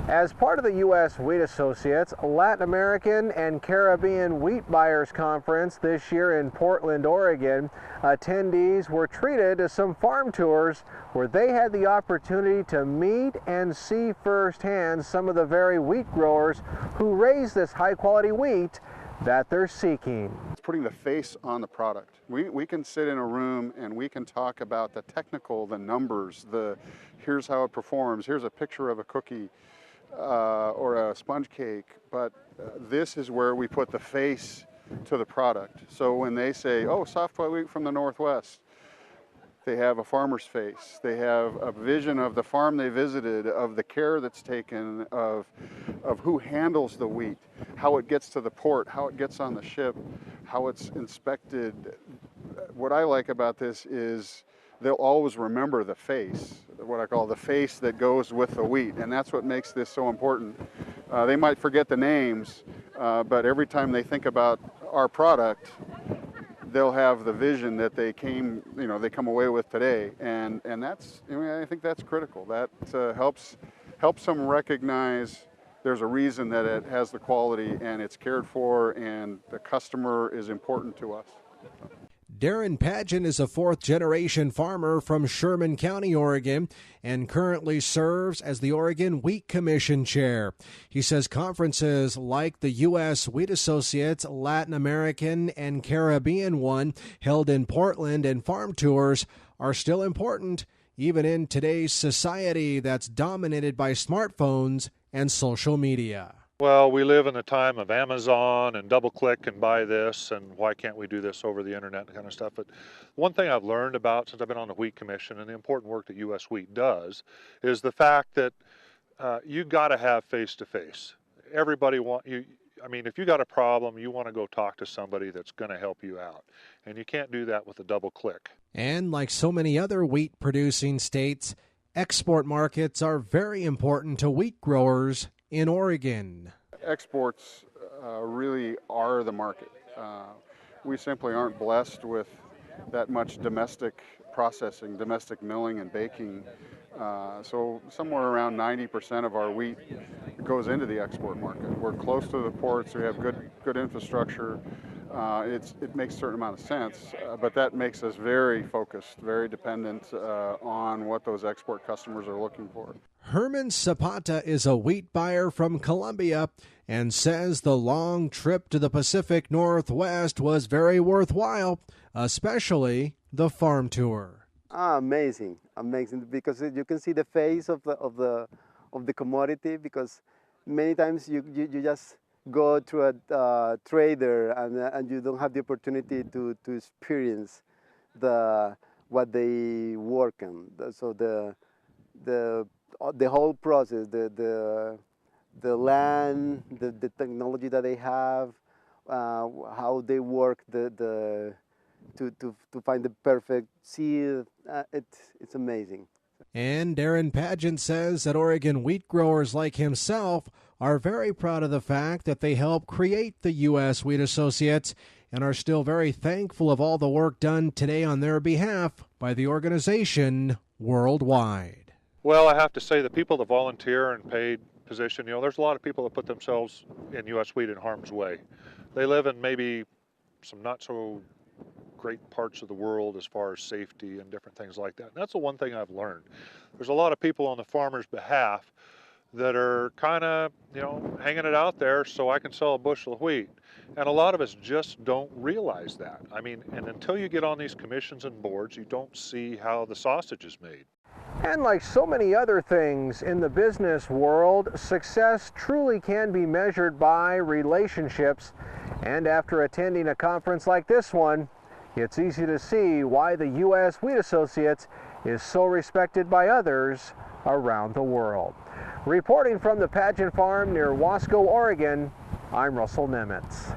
As part of the U.S. Wheat Associates Latin American and Caribbean Wheat Buyers Conference this year in Portland, Oregon, attendees were treated to some farm tours where they had the opportunity to meet and see firsthand some of the very wheat growers who raise this high-quality wheat that they're seeking. It's putting the face on the product. We can sit in a room and we can talk about the technical, the numbers, here's how it performs, here's a picture of a cookie, or a sponge cake, but this is where we put the face to the product. So when they say, oh, soft white wheat from the Northwest, they have a farmer's face. They have a vision of the farm they visited, of the care that's taken, of who handles the wheat, how it gets to the port, how it gets on the ship, how it's inspected. What I like about this is they'll always remember the face, what I call the face that goes with the wheat, and that's what makes this so important. They might forget the names, but every time they think about our product, they'll have the vision that they come away with today, and that's, I think that's critical. That helps them recognize there's a reason that it has the quality and it's cared for, and the customer is important to us. Darren Pageant is a fourth-generation farmer from Sherman County, Oregon, and currently serves as the Oregon Wheat Commission chair. He says conferences like the U.S. Wheat Associates Latin American and Caribbean one held in Portland and farm tours are still important, even in today's society that's dominated by smartphones and social media. Well, we live in the time of Amazon and double-click and buy this, and why can't we do this over the internet and kind of stuff. But one thing I've learned about since I've been on the Wheat Commission and the important work that U.S. Wheat does is the fact that you got to have face-to-face. Everybody if you got a problem, you want to go talk to somebody that's going to help you out. And you can't do that with a double-click. And like so many other wheat-producing states, export markets are very important to wheat growers in Oregon. Exports really are the market. We simply aren't blessed with that much domestic processing, domestic milling and baking. So somewhere around 90% of our wheat goes into the export market. We're close to the ports, we have good infrastructure. It makes a certain amount of sense, but that makes us very focused, very dependent on what those export customers are looking for. Herman Zapata is a wheat buyer from Colombia and says the long trip to the Pacific Northwest was very worthwhile, especially the farm tour. Amazing, because you can see the face of the commodity, because many times you just go to a trader and you don't have the opportunity to experience what they work on. So the whole process, the land, the technology that they have, how they work to find the perfect seed, it's amazing. And Darren Pageant says that Oregon wheat growers like himself are very proud of the fact that they helped create the U.S. Wheat Associates and are still very thankful of all the work done today on their behalf by the organization worldwide. Well, I have to say the people that volunteer and paid position, there's a lot of people that put themselves in U.S. wheat in harm's way. They live in maybe some not so great parts of the world as far as safety and different things like that. And that's the one thing I've learned. There's a lot of people on the farmer's behalf that are kind of, hanging it out there so I can sell a bushel of wheat. And a lot of us just don't realize that. And until you get on these commissions and boards, you don't see how the sausage is made. And like so many other things in the business world, success truly can be measured by relationships. And after attending a conference like this one, it's easy to see why the U.S. Wheat Associates is so respected by others around the world. Reporting from the Pageant Farm near Wasco, Oregon, I'm Russell Nemitz.